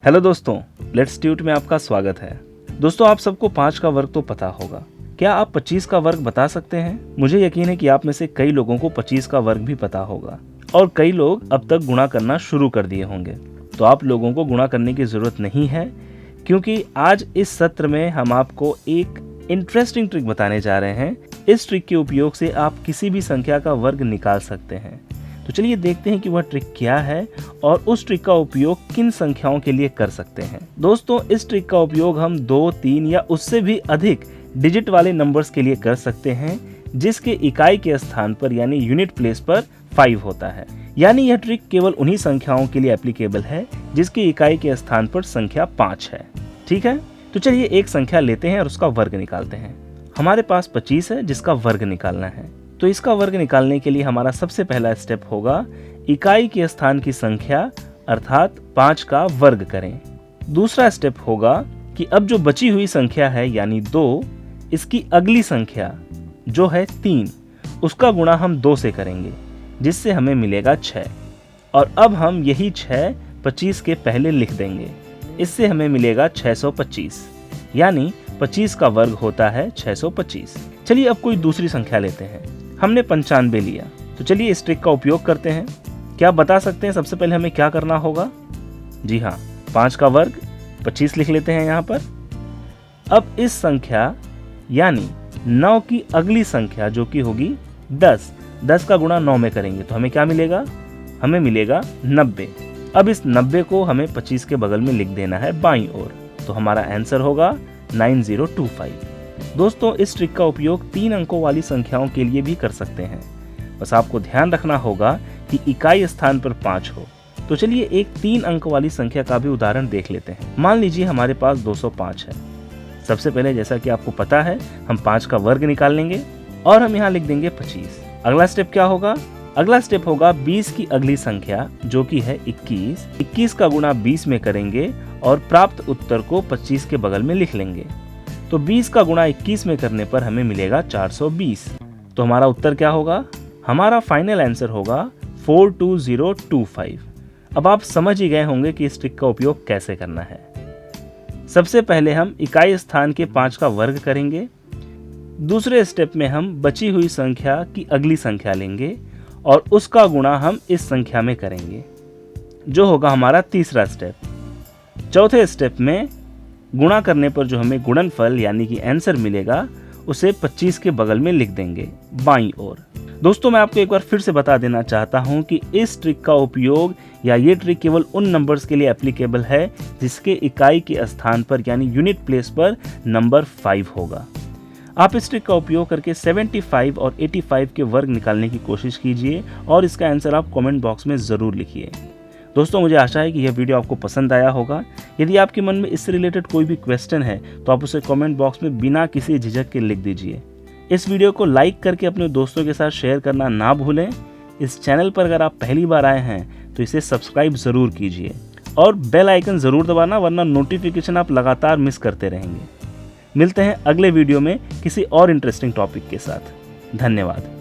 Hello दोस्तों, let's tweet में आपका स्वागत है। दोस्तों, आप सबको 5 का वर्ग तो पता होगा। क्या आप 25 का वर्ग बता सकते हैं? मुझे यकीन है कि आप में से कई लोगों को 25 का वर्ग भी पता होगा और कई लोग अब तक गुणा करना शुरू कर दिए होंगे। तो आप लोगों को गुणा करने की जरूरत नहीं है, क्योंकि आज इस सत्र में हम आपको एक इंटरेस्टिंग ट्रिक बताने जा रहे हैं। इस ट्रिक के उपयोग से आप किसी भी संख्या का वर्ग निकाल सकते हैं। तो चलिए देखते हैं कि वह ट्रिक क्या है और उस ट्रिक का उपयोग किन संख्याओं के लिए कर सकते हैं। दोस्तों, इस ट्रिक का उपयोग हम 2, 3 या उससे भी अधिक डिजिट वाले नंबर्स के लिए कर सकते हैं, जिसके इकाई के स्थान पर यानी यूनिट प्लेस पर 5 होता है। यानी यह ट्रिक केवल उन्हीं संख्याओं के लिए एप्लीकेबल है जिसकी इकाई के स्थान पर संख्या 5 है। ठीक है, तो चलिए एक संख्या लेते हैं और उसका वर्ग निकालते हैं। हमारे पास 25 है जिसका वर्ग निकालना है। तो इसका वर्ग निकालने के लिए हमारा सबसे पहला स्टेप होगा इकाई के स्थान की संख्या अर्थात 5 का वर्ग करें। दूसरा स्टेप होगा कि अब जो बची हुई संख्या है यानी 2, इसकी अगली संख्या जो है 3, उसका गुणा हम 2 से करेंगे, जिससे हमें मिलेगा 6। और अब हम यही 6 25 के पहले लिख देंगे, इससे हमें मिलेगा 625। यानी 25 का वर्ग होता है 625। चलिए अब कोई दूसरी संख्या लेते हैं। हमने 95 लिया, तो चलिए इस ट्रिक का उपयोग करते हैं। क्या आप बता सकते हैं सबसे पहले हमें क्या करना होगा? जी हाँ, 5 का वर्ग 25 लिख लेते हैं यहाँ पर। अब इस संख्या यानी 9 की अगली संख्या जो कि होगी 10 का गुणा 9 में करेंगे तो हमें क्या मिलेगा? हमें मिलेगा 90। अब इस 90 को हमें 25 के बगल में लिख देना है बाईं ओर, तो हमारा आंसर होगा 9025। दोस्तों, इस ट्रिक का उपयोग 3 अंकों वाली संख्याओं के लिए भी कर सकते हैं। बस आपको ध्यान रखना होगा कि इकाई स्थान पर 5 हो। तो चलिए एक 3 अंक वाली संख्या का भी उदाहरण देख लेते हैं। मान लीजिए हमारे पास 205 है। सबसे पहले जैसा कि आपको पता है, हम 5 का वर्ग निकाल लेंगे और हम यहाँ लिख देंगे 25। अगला स्टेप क्या होगा? अगला स्टेप होगा 20 की अगली संख्या जो कि है 21। 21 का गुणा 20 में करेंगे और प्राप्त उत्तर को 25 के बगल में लिख लेंगे। तो 20 का गुणा 21 में करने पर हमें मिलेगा 420। तो हमारा उत्तर क्या होगा? हमारा फाइनल आंसर होगा 42025। अब आप समझ ही गए होंगे कि इस ट्रिक का उपयोग कैसे करना है। सबसे पहले हम इकाई स्थान के 5 का वर्ग करेंगे। दूसरे स्टेप में हम बची हुई संख्या की अगली संख्या लेंगे और उसका गुणा हम इस संख्या में करेंगे, जो होगा हमारा तीसरा स्टेप। चौथे स्टेप में गुणा करने पर जो हमें गुणनफल यानी कि आंसर मिलेगा, उसे 25 के बगल में लिख देंगे बाईं ओर। दोस्तों, मैं आपको एक बार फिर से बता देना चाहता हूं कि इस ट्रिक का उपयोग या ये ट्रिक केवल उन नंबर्स के लिए एप्लीकेबल है जिसके इकाई के स्थान पर यानी यूनिट प्लेस पर नंबर 5 होगा। आप इस ट्रिक का उपयोग करके 75 और 85 के वर्ग निकालने की कोशिश कीजिए और इसका आंसर आप कमेंट बॉक्स में ज़रूर लिखिए। दोस्तों, मुझे आशा है कि यह वीडियो आपको पसंद आया होगा। यदि आपके मन में इससे रिलेटेड कोई भी क्वेश्चन है तो आप उसे कमेंट बॉक्स में बिना किसी झिझक के लिख दीजिए। इस वीडियो को लाइक करके अपने दोस्तों के साथ शेयर करना ना भूलें। इस चैनल पर अगर आप पहली बार आए हैं तो इसे सब्सक्राइब ज़रूर कीजिए और बेल आइकन ज़रूर दबाना, वरना नोटिफिकेशन आप लगातार मिस करते रहेंगे। मिलते हैं अगले वीडियो में किसी और इंटरेस्टिंग टॉपिक के साथ। धन्यवाद।